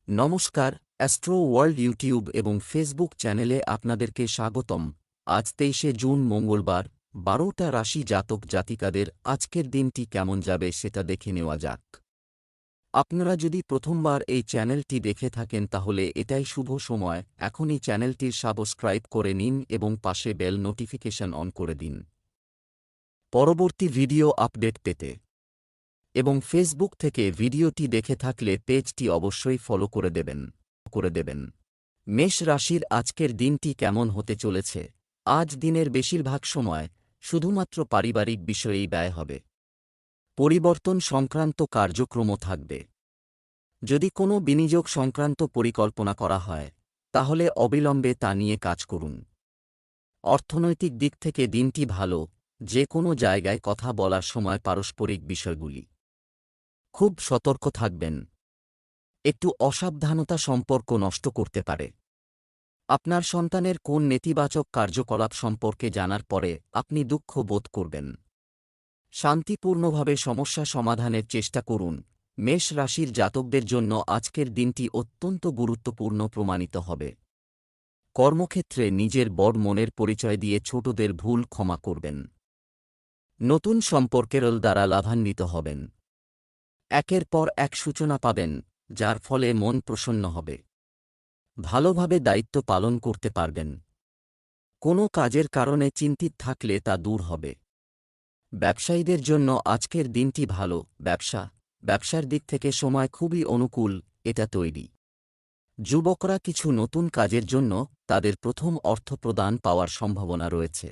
নমস্কার, astro world YouTube এবং Facebook চ্যানেলে আপনাদেরকে স্বাগতম। আজ 23শে জুন মঙ্গলবার, 12টা রাশি জাতক জাতিকাদের আজকের দিনটি কেমন যাবে সেটা দেখে নেওয়া যাক। আপনারা যদি প্রথমবার এই চ্যানেলটি দেখে থাকেন তাহলে এটাই শুভ সময়, এখনই চ্যানেলটির সাবস্ক্রাইব করে নিন এবং পাশে বেল নোটিফিকেশন অন করে দিন পরবর্তী ভিডিও আপডেট পেতে। এবং ফেসবুক থেকে ভিডিওটি দেখে থাকলে পেজটি অবশ্যই ফলো করে দেবেন। মেষ রাশির আজকের দিনটি কেমন হতে চলেছে? আজ দিনের বেশিরভাগ সময় শুধুমাত্র পারিবারিক বিষয়েই ব্যয় হবে। পরিবর্তন সংক্রান্ত কার্যক্রম থাকবে। যদি কোনো বিনিয়োগ সংক্রান্ত পরিকল্পনা করা হয় তাহলে অবিলম্বে তা নিয়ে কাজ করুন। অর্থনৈতিক দিক থেকে দিনটি ভালো, যে কোনো জায়গায় কথা বলার সময় পারস্পরিক বিষয়গুলি খুব সতর্ক থাকবেন। একটু অসাবধানতা সম্পর্ক নষ্ট করতে পারে। আপনার সন্তানের কোন নেতিবাচক কার্যকলাপ সম্পর্কে জানার পরে আপনি দুঃখ বোধ করবেন। শান্তিপূর্ণভাবে সমস্যা সমাধানের চেষ্টা করুন। মেষ রাশির জাতকদের জন্য আজকের দিনটি অত্যন্ত গুরুত্বপূর্ণ প্রমাণিত হবে। কর্মক্ষেত্রে নিজের বড় মনের পরিচয় দিয়ে ছোটদের ভুল ক্ষমা করবেন। নতুন সম্পর্কের দ্বারা লাভান্বিত হবেন। একের পর এক সূচনা পাবেন, যার ফলে মন প্রসন্ন হবে। ভালোভাবে দায়িত্ব পালন করতে পারবেন। কোনো কাজের কারণে চিন্তিত থাকলে তা দূর হবে। ব্যবসায়ীদের জন্য আজকের দিনটি ভালো। ব্যবসার দিক থেকে সময় খুবই অনুকূল, এটা তৈরি। যুবকরা কিছু নতুন কাজের জন্য তাদের প্রথম অর্থপ্রদান পাওয়ার সম্ভাবনা রয়েছে,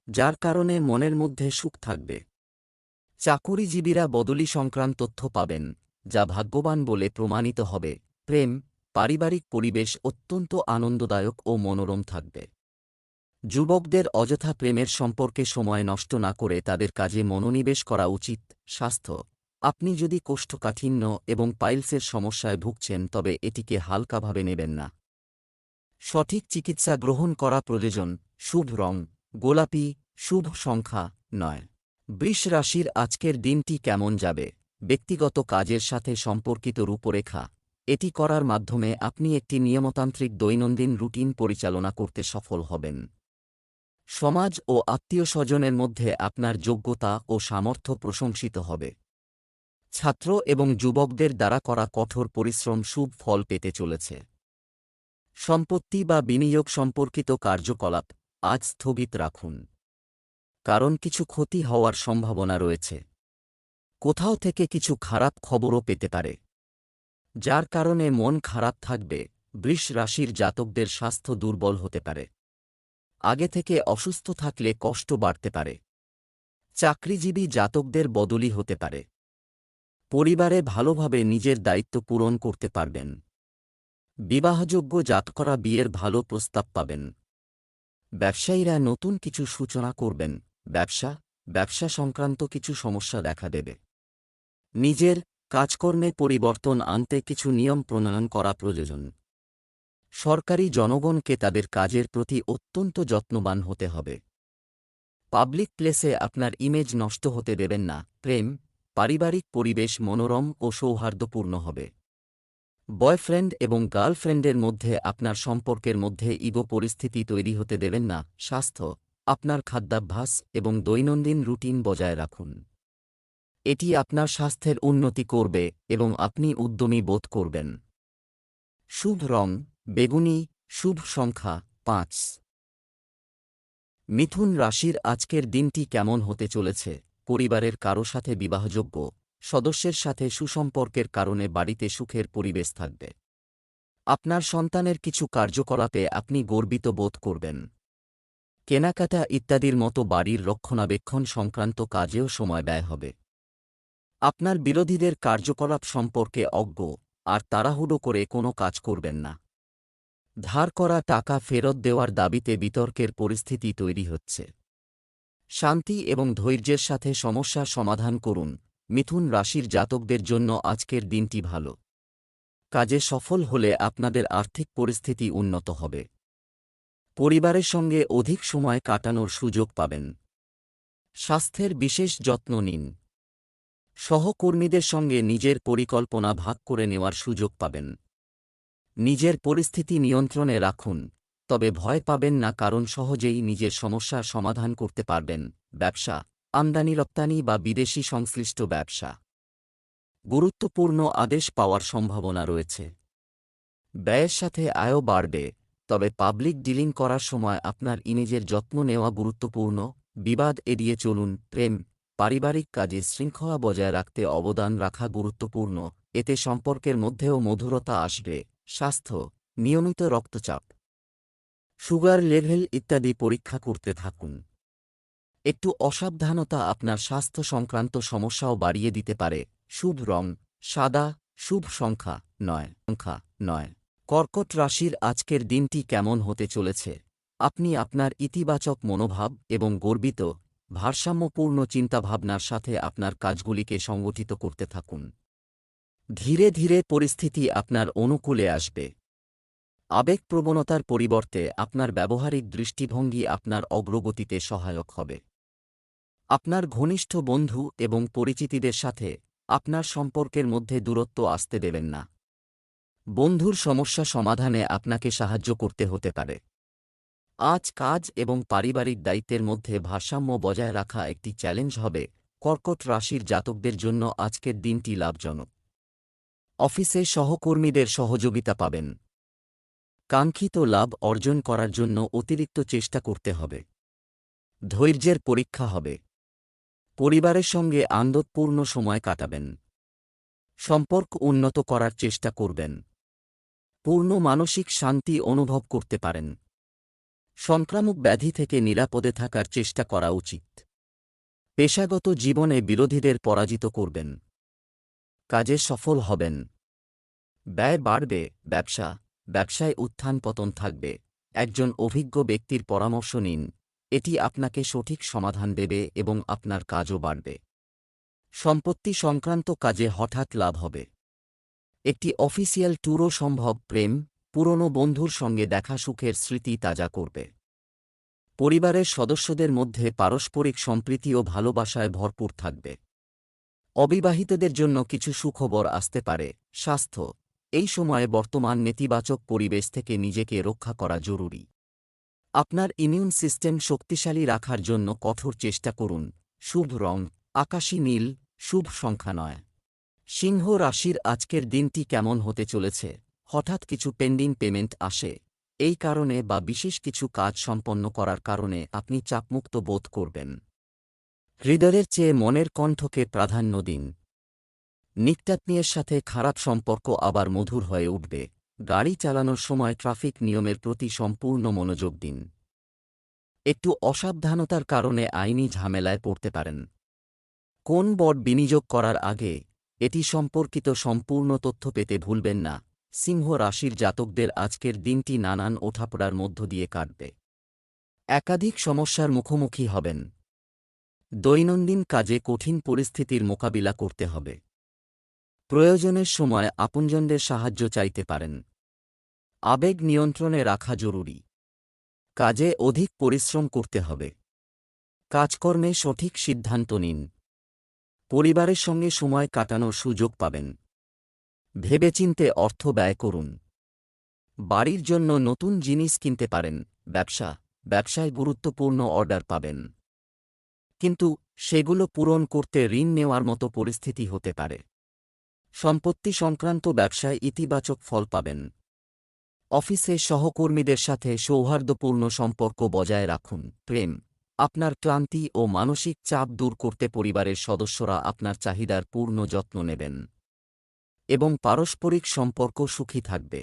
যার কারণে মনের মধ্যে সুখ থাকবে। চাকুরিজীবীরা বদলি সংক্রান্ত তথ্য পাবেন, যা ভাগ্যবান বলে প্রমাণিত হবে। প্রেম, পারিবারিক পরিবেশ অত্যন্ত আনন্দদায়ক ও মনোরম থাকবে। যুবকদের অযথা প্রেমের সম্পর্কে সময় নষ্ট না করে তাদের কাজে মনোনিবেশ করা উচিত। স্বাস্থ্য, আপনি যদি কোষ্ঠকাঠিন্য এবং পাইলসের সমস্যায় ভুগছেন তবে এটিকে হালকাভাবে নেবেন না। সঠিক চিকিৎসা গ্রহণ করা প্রয়োজন। শুভ রং গোলাপি, শুভ সংখ্যা 9। বৃষ রাশির আজকের দিনটি কেমন যাবে? ব্যক্তিগত কাজের সাথে সম্পর্কিত রূপরেখা, এটি করার মাধ্যমে আপনি একটি নিয়মতান্ত্রিক দৈনন্দিন রুটিন পরিচালনা করতে সফল হবেন। সমাজ ও আত্মীয়স্বজনের মধ্যে আপনার যোগ্যতা ও সামর্থ্য প্রশংসিত হবে। ছাত্র এবং যুবকদের দ্বারা করা কঠোর পরিশ্রম শুভ ফল পেতে চলেছে। সম্পত্তি বা বিনিয়োগ সম্পর্কিত কার্যকলাপ আজ স্থগিত রাখুন, কারণ কিছু ক্ষতি হওয়ার সম্ভাবনা রয়েছে। কোথাও থেকে কিছু খারাপ খবরও পেতে পারে, যার কারণে মন খারাপ থাকবে। বৃষ রাশির জাতকদের স্বাস্থ্য দুর্বল হতে পারে। আগে থেকে অসুস্থ থাকলে কষ্ট বাড়তে পারে। চাকরিজীবী জাতকদের বদলি হতে পারে। পরিবারে ভালোভাবে নিজের দায়িত্ব পূরণ করতে পারবেন। বিবাহযোগ্য জাতকরা বিয়ের ভালো প্রস্তাব পাবেন। ব্যবসায়ীরা নতুন কিছু সূচনা করবেন। ব্যবসা সংক্রান্ত কিছু সমস্যা দেখা দেবে। নিজের কাজকর্মে পরিবর্তন আনতে কিছু নিয়ম প্রণয়ন করা প্রয়োজন। সরকারি জনগণকে তাদের কাজের প্রতি অত্যন্ত যত্নবান হতে হবে। পাবলিক প্লেসে আপনার ইমেজ নষ্ট হতে দেবেন না। প্রেম, পারিবারিক পরিবেশ মনোরম ও সৌহার্দ্যপূর্ণ হবে। বয়ফ্রেন্ড এবং গার্লফ্রেন্ডের মধ্যে আপনার সম্পর্কের মধ্যে ইগো পরিস্থিতি তৈরি হতে দেবেন না। স্বাস্থ্য, আপনার খাদ্যাভ্যাস এবং দৈনন্দিন রুটিন বজায় রাখুন। এটি আপনার স্বাস্থ্যের উন্নতি করবে এবং আপনি উদ্যমী বোধ করবেন। শুভ রং বেগুনি, শুভ সংখ্যা 5। মিথুন রাশির আজকের দিনটি কেমন হতে চলেছে? পরিবারের কারো সাথে বিবাহযোগ্য সদস্যের সাথে সুসম্পর্কের কারণে বাড়িতে সুখের পরিবেশ থাকবে। আপনার সন্তানের কিছু কার্যকলাপে আপনি গর্বিত বোধ করবেন। কেনাকাটা ইত্যাদির মতো বাড়ির রক্ষণাবেক্ষণ সংক্রান্ত কাজেও সময় ব্যয় হবে। আপনার বিরোধীদের কার্যকলাপ সম্পর্কে অজ্ঞ আর তাড়াহুড়ো করে কোনো কাজ করবেন না। ধার করা টাকা ফেরত দেওয়ার দাবিতে বিতর্কের পরিস্থিতি তৈরি হচ্ছে। শান্তি এবং ধৈর্যের সাথে সমস্যার সমাধান করুন। মিথুন রাশির জাতকদের জন্য আজকের দিনটি ভালো। কাজে সফল হলে আপনাদের আর্থিক পরিস্থিতি উন্নত হবে। পরিবারের সঙ্গে অধিক সময় কাটানোর সুযোগ পাবেন। স্বাস্থ্যের বিশেষ যত্ন নিন। সহকর্মীদের সঙ্গে নিজের পরিকল্পনা ভাগ করে নেওয়ার সুযোগ পাবেন। নিজের পরিস্থিতি নিয়ন্ত্রণে রাখুন, তবে ভয় পাবেন না, কারণ সহজেই নিজের সমস্যার সমাধান করতে পারবেন। ব্যবসা, আমদানি রপ্তানি বা বিদেশি সংশ্লিষ্ট ব্যবসা, গুরুত্বপূর্ণ আদেশ পাওয়ার সম্ভাবনা রয়েছে। ব্যয়ের সাথে আয়ও বাড়বে, তবে পাবলিক ডিলিং করার সময় আপনার ইমেজের যত্ন নেওয়া গুরুত্বপূর্ণ। বিবাদ এড়িয়ে চলুন। প্রেম, পারিবারিক কাজে শৃঙ্খলা বজায় রাখতে অবদান রাখা গুরুত্বপূর্ণ, এতে সম্পর্কের মধ্যেও মধুরতা আসবে। স্বাস্থ্য, নিয়মিত রক্তচাপ, সুগার লেভেল ইত্যাদি পরীক্ষা করতে থাকুন। একটু অসাবধানতা আপনার স্বাস্থ্য সংক্রান্ত সমস্যাও বাড়িয়ে দিতে পারে। শুভ রং সাদা, শুভ সংখ্যা 9। কর্কট রাশির আজকের দিনটি কেমন হতে চলেছে? আপনি আপনার ইতিবাচক মনোভাব এবং গর্বিত, ভারসাম্যপূর্ণ চিন্তাভাবনার সাথে আপনার কাজগুলিকে সংগঠিত করতে থাকুন। ধীরে ধীরে পরিস্থিতি আপনার অনুকূলে আসবে। আবেগপ্রবণতার পরিবর্তে আপনার ব্যবহারিক দৃষ্টিভঙ্গি আপনার অগ্রগতিতে সহায়ক হবে। আপনার ঘনিষ্ঠ বন্ধু এবং পরিচিতিদের সাথে আপনার সম্পর্কের মধ্যে দূরত্ব আসতে দেবেন না। বন্ধুর সমস্যা সমাধানে আপনাকে সাহায্য করতে হতে পারে। আজ কাজ এবং পারিবারিক দায়িত্বের মধ্যে ভারসাম্য বজায় রাখা একটি চ্যালেঞ্জ হবে। কর্কট রাশির জাতকদের জন্য আজকের দিনটি লাভজনক। অফিসে সহকর্মীদের সহযোগিতা পাবেন। কাঙ্ক্ষিত লাভ অর্জন করার জন্য অতিরিক্ত চেষ্টা করতে হবে। ধৈর্যের পরীক্ষা হবে। পরিবারের সঙ্গে আনন্দপূর্ণ সময় কাটাবেন। সম্পর্ক উন্নত করার চেষ্টা করবেন। পূর্ণ মানসিক শান্তি অনুভব করতে পারেন। সংক্রামক ব্যাধি থেকে নিরাপদে থাকার চেষ্টা করা উচিত। পেশাগত জীবনে বিরোধীদের পরাজিত করবেন। কাজে সফল হবেন। ব্যয় বাড়বে। ব্যবসায় উত্থান পতন থাকবে। একজন অভিজ্ঞ ব্যক্তির পরামর্শ নিন, এটি আপনাকে সঠিক সমাধান দেবে এবং আপনার কাজও বাড়বে। সম্পত্তি সংক্রান্ত কাজে হঠাৎ লাভ হবে। একটি অফিসিয়াল ট্যুরও সম্ভব। প্রেম, পুরনো বন্ধুর সঙ্গে দেখা সুখের স্মৃতি তাজা করবে। পরিবারের সদস্যদের মধ্যে পারস্পরিক সম্প্রীতি ও ভালোবাসায় ভরপুর থাকবে। অবিবাহিতদের জন্য কিছু সুখবর আসতে পারে। স্বাস্থ্য, এই সময়ে বর্তমান নেতিবাচক পরিবেশ থেকে নিজেকে রক্ষা করা জরুরি। আপনার ইমিউন সিস্টেম শক্তিশালী রাখার জন্য কঠোর চেষ্টা করুন। শুভ রং আকাশী নীল, শুভ সংখ্যা 9। সিংহ রাশির আজকের দিনটি কেমন হতে চলেছে? হঠাৎ কিছু পেন্ডিং পেমেন্ট আসে। এই কারণে বা বিশেষ কিছু কাজ সম্পন্ন করার কারণে আপনি চাপমুক্ত বোধ করবেন। হৃদয়ের চেয়ে মনের কণ্ঠকে প্রাধান্য দিন। নিকটাত্মীয়ের সাথে খারাপ সম্পর্ক আবার মধুর হয়ে উঠবে। গাড়ি চালানোর সময় ট্রাফিক নিয়মের প্রতি সম্পূর্ণ মনোযোগ দিন। একটু অসাবধানতার কারণে আইনি ঝামেলায় পড়তে পারেন। কোন বড় বিনিয়োগ করার আগে এটি সম্পর্কিত সম্পূর্ণ তথ্য পেতে ভুলবেন না। সিংহ রাশির জাতকদের আজকের দিনটি নানান ওঠাপড়ার মধ্য দিয়ে কাটবে। একাধিক সমস্যার মুখোমুখি হবেন। দৈনন্দিন কাজে কঠিন পরিস্থিতির মোকাবিলা করতে হবে। প্রয়োজনের সময় আপনজনদের সাহায্য চাইতে পারেন। আবেগ নিয়ন্ত্রণে রাখা জরুরি। কাজে অধিক পরিশ্রম করতে হবে। কাজকর্মে সঠিক সিদ্ধান্ত নিন। পরিবারের সঙ্গে সময় কাটানোর সুযোগ পাবেন। ভেবেচিন্তে অর্থ ব্যয় করুন। বাড়ির জন্য নতুন জিনিস কিনতে পারেন। ব্যবসায় গুরুত্বপূর্ণ অর্ডার পাবেন, কিন্তু সেগুলো পূরণ করতে ঋণ নেওয়ার মতো পরিস্থিতি হতে পারে। সম্পত্তি সংক্রান্ত ব্যবসায় ইতিবাচক ফল পাবেন। অফিসে সহকর্মীদের সাথে সৌহার্দ্যপূর্ণ সম্পর্ক বজায় রাখুন। প্রেম, আপনার ক্লান্তি ও মানসিক চাপ দূর করতে পরিবারের সদস্যরা আপনার চাহিদার পূর্ণ যত্ন নেবেন এবং পারস্পরিক সম্পর্ক সুখী থাকবে।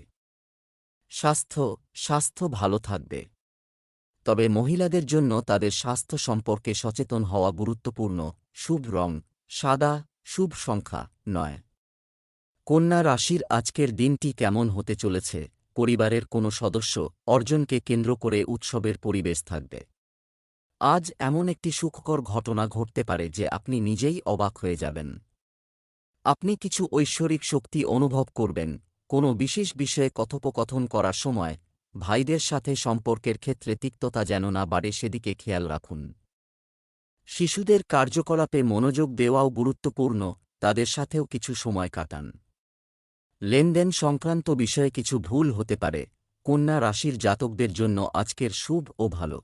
স্বাস্থ্য ভালো থাকবে, তবে মহিলাদের জন্য তাদের স্বাস্থ্য সম্পর্কে সচেতন হওয়া গুরুত্বপূর্ণ। শুভ রং সাদা, শুভ সংখ্যা 9। কন্যা রাশির আজকের দিনটি কেমন হতে চলেছে? পরিবারের কোনো সদস্য অর্জনকে কেন্দ্র করে উৎসবের পরিবেশ থাকবে। আজ এমন একটি সুখকর ঘটনা ঘটতে পারে যে আপনি নিজেই অবাক হয়ে যাবেন। আপনি কিছু ঐশ্বরিক শক্তি অনুভব করবেন। কোনো বিশেষ বিষয়ে কথোপকথন করার সময় ভাইদের সাথে সম্পর্কের ক্ষেত্রে তিক্ততা যেন না বাড়ে সেদিকে খেয়াল রাখুন। শিশুদের কার্যকলাপে মনোযোগ দেওয়াও গুরুত্বপূর্ণ, তাদের সাথেও কিছু সময় কাটান। লেনদেন সংক্রান্ত বিষয়ে কিছু ভুল হতে পারে। কন্যা রাশির জাতকদের জন্য আজকের শুভ ও ভালো।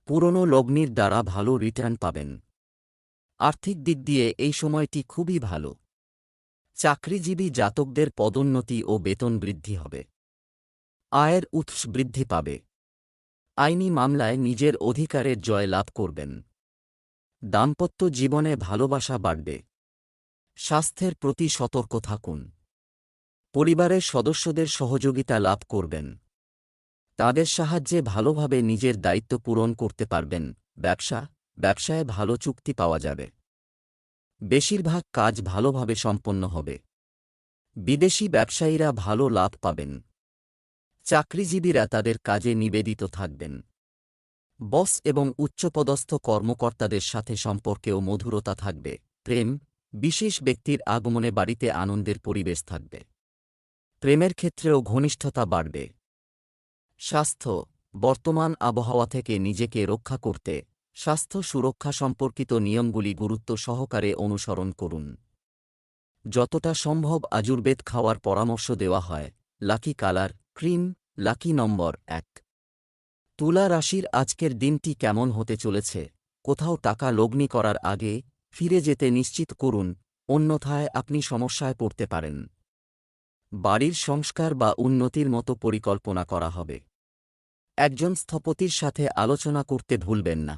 পুরনো লগ্নির দ্বারা ভালো রিটার্ন পাবেন। আর্থিক দিক দিয়ে এই সময়টি খুবই ভালো। চাকরিজীবী জাতকদের পদোন্নতি ও বেতন বৃদ্ধি হবে। আয়ের উৎস বৃদ্ধি পাবে। আইনি মামলায় নিজের অধিকারের জয় লাভ করবেন। দাম্পত্য জীবনে ভালোবাসা বাড়বে। স্বাস্থ্যের প্রতি সতর্ক থাকুন। পরিবারের সদস্যদের সহযোগিতা লাভ করবেন। তাদের সাহায্যে ভালোভাবে নিজের দায়িত্ব পূরণ করতে পারবেন। ব্যবসায় ভালো চুক্তি পাওয়া যাবে। বেশিরভাগ কাজ ভালোভাবে সম্পন্ন হবে। বিদেশি ব্যবসায়ীরা ভালো লাভ পাবেন। চাকরিজীবীরা তাদের কাজে নিবেদিত থাকবেন। বস এবং উচ্চপদস্থ কর্মকর্তাদের সাথে সম্পর্কেও মধুরতা থাকবে। প্রেম, বিশেষ ব্যক্তির আগমনে বাড়িতে আনন্দের পরিবেশ থাকবে। প্রেমের ক্ষেত্রেও ঘনিষ্ঠতা বাড়বে। স্বাস্থ্য, বর্তমান আবহাওয়া থেকে নিজেকে রক্ষা করতে স্বাস্থ্য সুরক্ষা সম্পর্কিত নিয়মগুলি গুরুত্ব সহকারে অনুসরণ করুন। যতটা সম্ভব আয়ুর্বেদ খাওয়ার পরামর্শ দেওয়া হয়। লাকি কালার ক্রিম, লাকি নম্বর 1। তুলা রাশির আজকের দিনটি কেমন হতে চলেছে? কোথাও টাকা লগ্নি করার আগে ফিরে যেতে নিশ্চিত করুন, অন্যথায় আপনি সমস্যায় পড়তে পারেন। বাড়ির সংস্কার বা উন্নতির মতো পরিকল্পনা করা হবে। একজন স্থপতির সাথে আলোচনা করতে ভুলবেন না।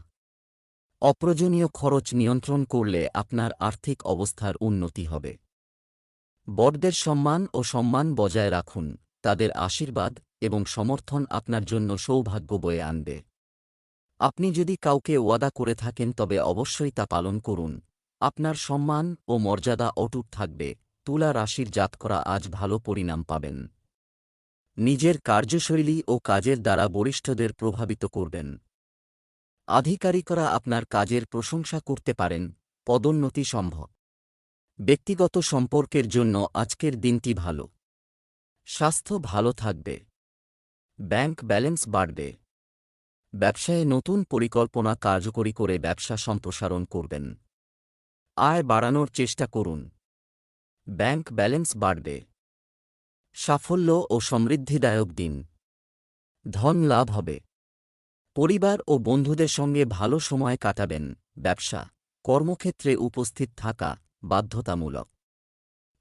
অপ্রয়োজনীয় খরচ নিয়ন্ত্রণ করলে আপনার আর্থিক অবস্থার উন্নতি হবে। বড়দের সম্মান বজায় রাখুন, তাদের আশীর্বাদ এবং সমর্থন আপনার জন্য সৌভাগ্য বয়ে আনবে। আপনি যদি কাউকে ওয়াদা করে থাকেন তবে অবশ্যই তা পালন করুন। আপনার সম্মান ও মর্যাদা অটুট থাকবে। তুলা রাশির জাতকরা আজ ভালো পরিণাম পাবেন। নিজের কার্যশৈলী ও কাজের দ্বারা বরিষ্ঠদের প্রভাবিত করবেন। আধিকারিকরা আপনার কাজের প্রশংসা করতে পারেন। পদোন্নতি সম্ভব। ব্যক্তিগত সম্পর্কের জন্য আজকের দিনটি ভালো। স্বাস্থ্য ভালো থাকবে। ব্যাংক ব্যালেন্স বাড়বে। ব্যবসায়ে নতুন পরিকল্পনা কার্যকরী করে ব্যবসা সম্প্রসারণ করবেন। আয় বাড়ানোর চেষ্টা করুন। ব্যাংক ব্যালেন্স বাড়বে। সাফল্য ও সমৃদ্ধিদায়ক দিন। ধন লাভ হবে। পরিবার ও বন্ধুদের সঙ্গে ভালো সময় কাটাবেন। ব্যবসা, কর্মক্ষেত্রে উপস্থিত থাকা বাধ্যতামূলক।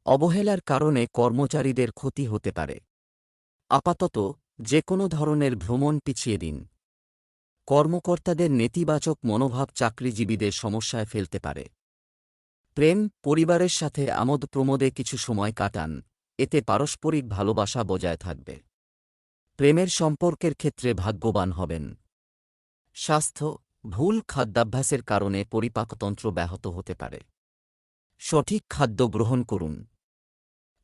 অবহেলার কারণে কর্মচারীদের ক্ষতি হতে পারে। আপাতত যে কোনো ধরনের ভ্রমণ পিছিয়ে দিন। কর্মকর্তাদের নেতিবাচক মনোভাব চাকরিজীবীদের সমস্যায় ফেলতে পারে। প্রেম, পরিবারের সাথে আমোদ প্রমোদে কিছু সময় কাটান, এতে পারস্পরিক ভালোবাসা বজায় থাকবে। প্রেমের সম্পর্কের ক্ষেত্রে ভাগ্যবান হবেন। স্বাস্থ্য, ভুল খাদ্যাভ্যাসের কারণে পরিপাকতন্ত্র ব্যাহত হতে পারে। সঠিক খাদ্য গ্রহণ করুন।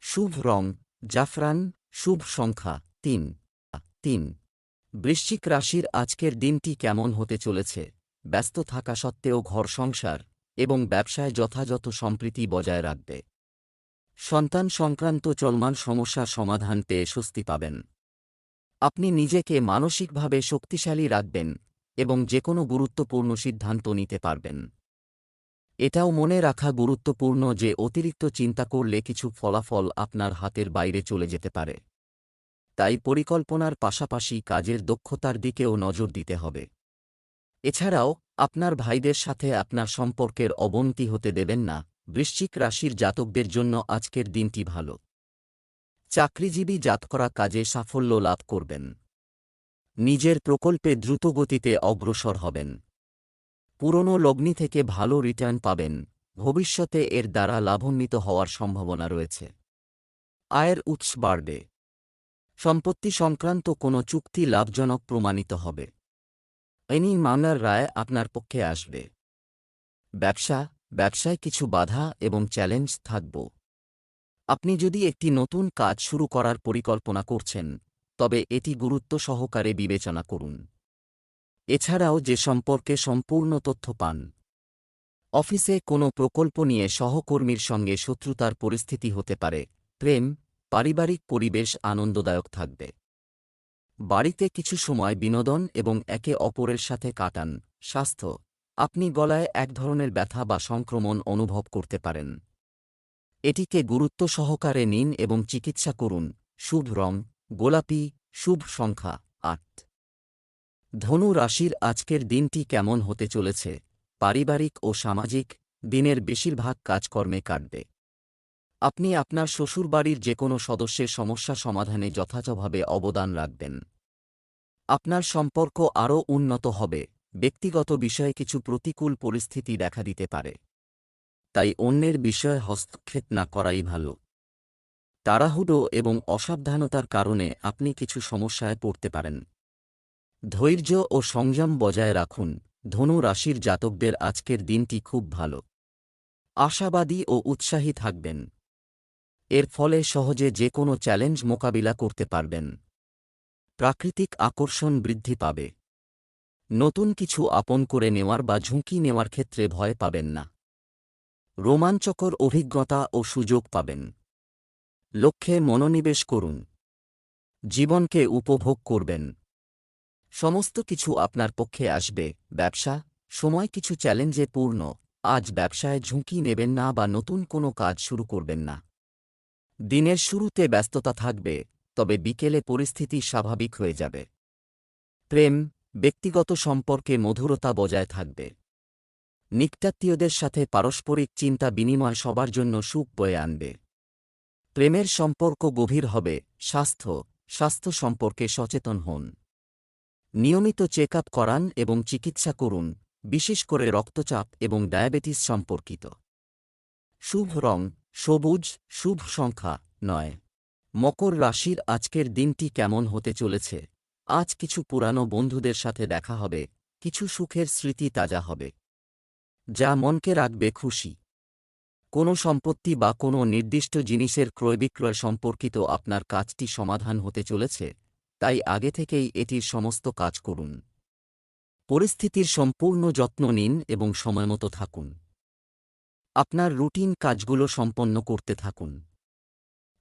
শুভ রং জাফরান, শুভ সংখ্যা 3। বৃশ্চিক রাশির আজকের দিনটি কেমন হতে চলেছে? ব্যস্ত থাকা সত্ত্বেও ঘর সংসার এবং ব্যবসায় যথাযথ সম্প্রীতি বজায় রাখবে। সন্তান সংক্রান্ত চলমান সমস্যার সমাধান পেয়ে স্বস্তি পাবেন। আপনি নিজেকে মানসিকভাবে শক্তিশালী রাখবেন এবং যেকোনো গুরুত্বপূর্ণ সিদ্ধান্ত নিতে পারবেন। এটাও মনে রাখা গুরুত্বপূর্ণ যে অতিরিক্ত চিন্তা করলে কিছু ফলাফল আপনার হাতের বাইরে চলে যেতে পারে। তাই পরিকল্পনার পাশাপাশি কাজের দক্ষতার দিকেও নজর দিতে হবে। এছাড়াও আপনার ভাইদের সাথে আপনার সম্পর্কের অবনতি হতে দেবেন না। বৃশ্চিক রাশির জাতকদের জন্য আজকের দিনটি ভালো। চাকরিজীবী জাতকরা কাজে সাফল্য লাভ করবেন। নিজের প্রকল্পে দ্রুতগতিতে অগ্রসর হবেন। পুরনো লগ্নি থেকে ভালো রিটার্ন পাবেন। ভবিষ্যতে এর দ্বারা লাভান্বিত হওয়ার সম্ভাবনা রয়েছে। আয়ের উৎস বাড়বে। সম্পত্তি সংক্রান্ত কোনো চুক্তি লাভজনক প্রমাণিত হবে। আইনি মামলার রায় আপনার পক্ষে আসবে। ব্যবসায় কিছু বাধা এবং চ্যালেঞ্জ থাকব। আপনি যদি একটি নতুন কাজ শুরু করার পরিকল্পনা করছেন, তবে এটি গুরুত্ব সহকারে বিবেচনা করুন। এছাড়াও যে সম্পর্কে সম্পূর্ণ তথ্য পান। অফিসে কোনো প্রকল্প নিয়ে সহকর্মীর সঙ্গে শত্রুতার পরিস্থিতি হতে পারে। প্রেম, পারিবারিক পরিবেশ আনন্দদায়ক থাকবে। বাড়িতে কিছু সময় বিনোদন এবং একে অপরের সাথে কাটান। স্বাস্থ্য, আপনি গলায় এক ধরনের ব্যথা বা সংক্রমণ অনুভব করতে পারেন। এটিকে গুরুত্ব সহকারে নিন এবং চিকিৎসা করুন। শুভ রং গোলাপি, শুভ সংখ্যা ৮। ধনু রাশির আজকের দিনটি কেমন হতে চলেছে? পারিবারিক ও সামাজিক, দিনের বেশিরভাগ কাজকর্মে কাটবে। আপনি আপনার শ্বশুরবাড়ির যেকোনো সদস্যের সমস্যা সমাধানে যথাযথভাবে অবদান রাখবেন। আপনার সম্পর্ক আরও উন্নত হবে। ব্যক্তিগত বিষয়ে কিছু প্রতিকূল পরিস্থিতি দেখা দিতে পারে, তাই অন্যের বিষয়ে হস্তক্ষেপ না করাই ভালো। তাড়াহুড়ো এবং অসাবধানতার কারণে আপনি কিছু সমস্যায় পড়তে পারেন। ধৈর্য ও সংযম বজায় রাখুন। ধনু রাশির জাতকদের আজকের দিনটি খুব ভালো। আশাবাদী ও উৎসাহী থাকবেন। এর ফলে সহজে যে কোনো চ্যালেঞ্জ মোকাবিলা করতে পারবেন। প্রাকৃতিক আকর্ষণ বৃদ্ধি পাবে। নতুন কিছু আপন করে নেওয়ার বা ঝুঁকি নেওয়ার ক্ষেত্রে ভয় পাবেন না। রোমাঞ্চকর অভিজ্ঞতা ও সুযোগ পাবেন। লক্ষ্যে মনোনিবেশ করুন। জীবনকে উপভোগ করবেন। সমস্ত কিছু আপনার পক্ষে আসবে। ব্যবসা, সময় কিছু চ্যালেঞ্জে পূর্ণ। আজ ব্যবসায় ঝুঁকি নেবেন না বা নতুন কোনো কাজ শুরু করবেন না। দিনের শুরুতে ব্যস্ততা থাকবে, তবে বিকেলে পরিস্থিতি স্বাভাবিক হয়ে যাবে। প্রেম, ব্যক্তিগত সম্পর্কে মধুরতা বজায় থাকবে। নিকটাত্মীয়দের সাথে পারস্পরিক চিন্তা বিনিময় সবার জন্য সুখ বয়ে আনবে। প্রেমের সম্পর্ক গভীর হবে। স্বাস্থ্য সম্পর্কে সচেতন হন। নিয়মিত চেক আপ করান এবং চিকিৎসা করুন, বিশেষ করে রক্তচাপ এবং ডায়াবেটিস সম্পর্কিত। শুভ রং সবুজ, শুভ সংখ্যা ৯। মকর রাশির আজকের দিনটি কেমন হতে চলেছে? আজ কিছু পুরানো বন্ধুদের সাথে দেখা হবে, কিছু সুখের স্মৃতি তাজা হবে, যা মনকে রাখবে খুশি। কোনো সম্পত্তি বা কোনো নির্দিষ্ট জিনিসের ক্রয়বিক্রয় সম্পর্কিত আপনার কাজটি সমাধান হতে চলেছে, তাই আগে থেকেই এটির সমস্ত কাজ করুন। পরিস্থিতির সম্পূর্ণ যত্ন নিন এবং সময়মতো থাকুন। আপনার রুটিন কাজগুলো সম্পন্ন করতে থাকুন।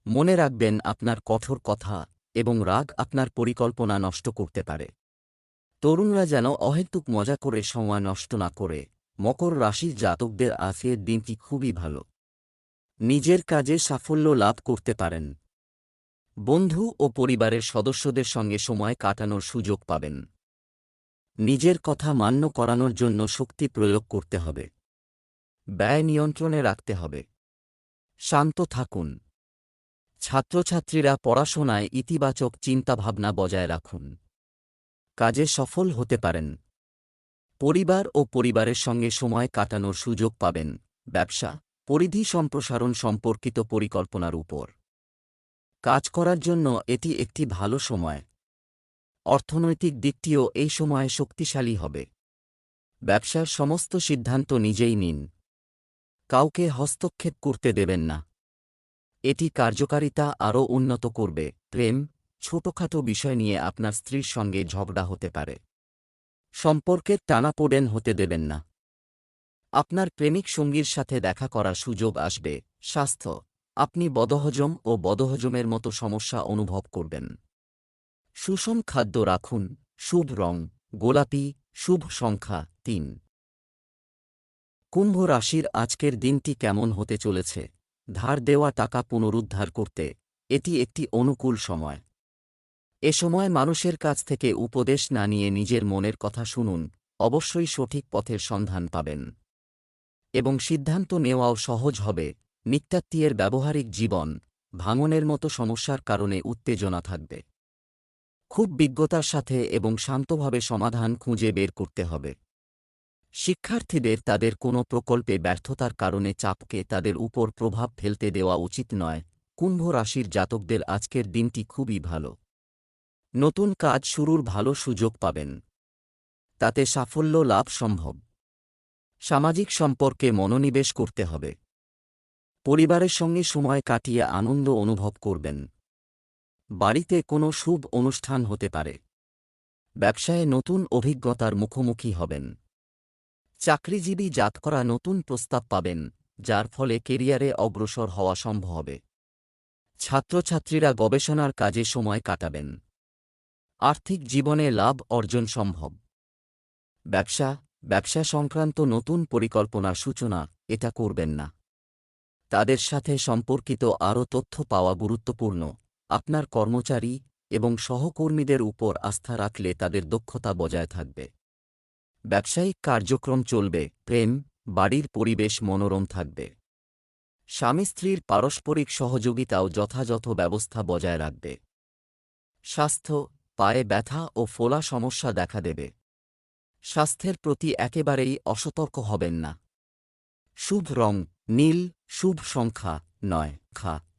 মনে রাখবেন, আপনার কঠোর কথা এবং রাগ আপনার পরিকল্পনা নষ্ট করতে পারে। তরুণরা যেন অহেতুক মজা করে সময় নষ্ট না করে। মকর রাশির জাতকদের আজকের দিনটি খুবই ভালো। নিজের কাজে সাফল্য লাভ করতে পারেন। বন্ধু ও পরিবারের সদস্যদের সঙ্গে সময় কাটানোর সুযোগ পাবেন। নিজের কথা মান্য করানোর জন্য শক্তি প্রয়োগ করতে হবে। ব্যয় নিয়ন্ত্রণে রাখতে হবে। শান্ত থাকুন। ছাত্রছাত্রীরা পড়াশোনায় ইতিবাচক চিন্তাভাবনা বজায় রাখুন। কাজে সফল হতে পারেন। পরিবার ও পরিবারের সঙ্গে সময় কাটানোর সুযোগ পাবেন। ব্যবসা, পরিধি সম্প্রসারণ সম্পর্কিত পরিকল্পনার উপর কাজ করার জন্য এটি একটি ভালো সময়। অর্থনৈতিক দিকটিও এই সময়ে শক্তিশালী হবে। ব্যবসার সমস্ত সিদ্ধান্ত নিজেই নিন। কাউকে হস্তক্ষেপ করতে দেবেন না। এটি কার্যকারিতা আরও উন্নত করবে। প্রেম, ছোটখাটো বিষয় নিয়ে আপনার স্ত্রীর সঙ্গে ঝগড়া হতে পারে। সম্পর্কের টানাপোড়েন হতে দেবেন না। আপনার প্রেমিক সঙ্গীর সাথে দেখা করার সুযোগ আসবে। স্বাস্থ্য, আপনি বদহজম ও বদহজমের মতো সমস্যা অনুভব করবেন। সুষম খাদ্য রাখুন। শুভ রং গোলাপি, শুভ সংখ্যা ৩। কুম্ভ রাশির আজকের দিনটি কেমন হতে চলেছে? ধার দেওয়া টাকা পুনরুদ্ধার করতে এটি একটি অনুকূল সময়। এ সময় মানুষের কাছ থেকে উপদেশ না নিয়ে নিজের মনের কথা শুনুন। অবশ্যই সঠিক পথের সন্ধান পাবেন এবং সিদ্ধান্ত নেওয়াও সহজ হবে। নিত্যাত্মীয়ের ব্যবহারিক জীবন ভাঙনের মতো সমস্যার কারণে উত্তেজনা থাকবে। খুব বিজ্ঞতার সাথে এবং শান্তভাবে সমাধান খুঁজে বের করতে হবে। শিক্ষার্থীদের তাদের কোনো প্রকল্পে ব্যর্থতার কারণে চাপকে তাদের উপর প্রভাব ফেলতে দেওয়া উচিত নয়। কুম্ভ রাশির জাতকদের আজকের দিনটি খুবই ভালো। নতুন কাজ শুরুর ভালো সুযোগ পাবেন। তাতে সাফল্য লাভ সম্ভব। সামাজিক সম্পর্কে মনোনিবেশ করতে হবে। পরিবারের সঙ্গে সময় কাটিয়ে আনন্দ অনুভব করবেন। বাড়িতে কোনো শুভ অনুষ্ঠান হতে পারে। ব্যবসায়ে নতুন অভিজ্ঞতার মুখোমুখি হবেন। চাকরিজীবী জাতকরা নতুন প্রস্তাব পাবেন, যার ফলে কেরিয়ারে অগ্রসর হওয়া সম্ভব হবে। ছাত্রছাত্রীরা গবেষণার কাজে সময় কাটাবেন। আর্থিক জীবনে লাভ অর্জন সম্ভব। ব্যবসা, ব্যবসা সংক্রান্ত নতুন পরিকল্পনার সূচনা এটা করবেন না। তাদের সাথে সম্পর্কিত আরও তথ্য পাওয়া গুরুত্বপূর্ণ। আপনার কর্মচারী এবং সহকর্মীদের উপর আস্থা রাখলে তাদের দক্ষতা বজায় থাকবে। ব্যবসায়িক কার্যক্রম চলবে, প্রেম, বাড়ির পরিবেশ মনোরম থাকবে। স্বামী স্ত্রীর পারস্পরিক সহযোগিতাও যথাযথ ব্যবস্থা বজায় রাখবে। স্বাস্থ্য, পায়ে ব্যথা ও ফোলা সমস্যা দেখা দেবে। স্বাস্থ্যের প্রতি একেবারেই অসতর্ক হবেন না। শুভ রং নীল, শুভ সংখ্যা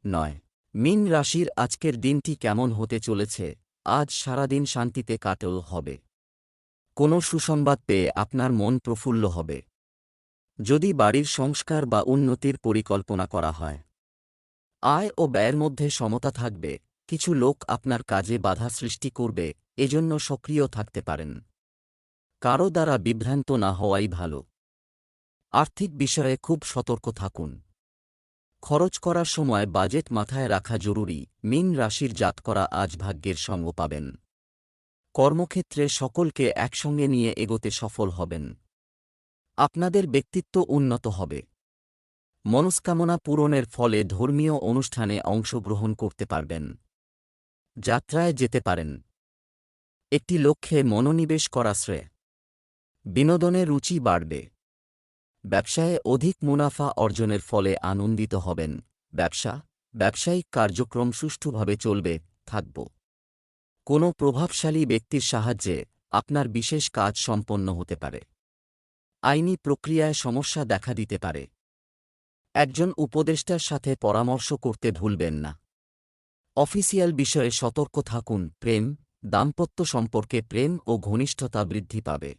9। মীন রাশির আজকের দিনটি কেমন হতে চলেছে? আজ সারাদিন শান্তিতে কাটল হবে। কোনো সুসংবাদ পেয়ে আপনার মন প্রফুল্ল হবে। যদি বাড়ির সংস্কার বা উন্নতির পরিকল্পনা করা হয়, আয় ও ব্যয়ের মধ্যে সমতা থাকবে। কিছু লোক আপনার কাজে বাধা সৃষ্টি করবে, এজন্য সক্রিয় থাকতে পারেন। কারো দ্বারা বিভ্রান্ত না হওয়াই ভালো। আর্থিক বিষয়ে খুব সতর্ক থাকুন। খরচ করার সময় বাজেট মাথায় রাখা জরুরি। মীন রাশির জাতকরা আজ ভাগ্যের সঙ্গ পাবেন। কর্মক্ষেত্রে সকলকে একসঙ্গে নিয়ে এগোতে সফল হবেন। আপনাদের ব্যক্তিত্ব উন্নত হবে। মনস্কামনা পূরণের ফলে ধর্মীয় অনুষ্ঠানে অংশগ্রহণ করতে পারবেন। যাত্রায় যেতে পারেন। একটি লক্ষ্যে মনোনিবেশ করা শ্রেয়। বিনোদনের রুচি বাড়বে। ব্যবসায়ে অধিক মুনাফা অর্জনের ফলে আনন্দিত হবেন। ব্যবসায়িক কার্যক্রম সুষ্ঠুভাবে চলবে থাকব। কোনো প্রভাবশালী ব্যক্তির সাহায্যে আপনার বিশেষ কাজ সম্পন্ন হতে পারে। আইনি প্রক্রিয়ায় সমস্যা দেখা দিতে পারে। একজন উপদেষ্টার সাথে পরামর্শ করতে ভুলবেন না। অফিসিয়াল বিষয়ে সতর্ক থাকুন। প্রেম, দাম্পত্য সম্পর্কে প্রেম ও ঘনিষ্ঠতা বৃদ্ধি পাবে।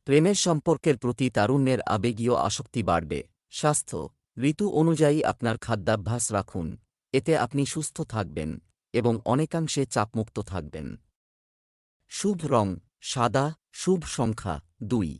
প্রেমের সম্পর্কের প্রতি তারুণ্যের আবেগীয় আসক্তি বাড়বে। স্বাস্থ্য, ঋতু অনুযায়ী আপনার খাদ্যাভ্যাস রাখুন। এতে আপনি সুস্থ থাকবেন এবং অনেকাংশে চাপমুক্ত থাকবেন। শুভ রং সাদা, শুভ সংখ্যা 2।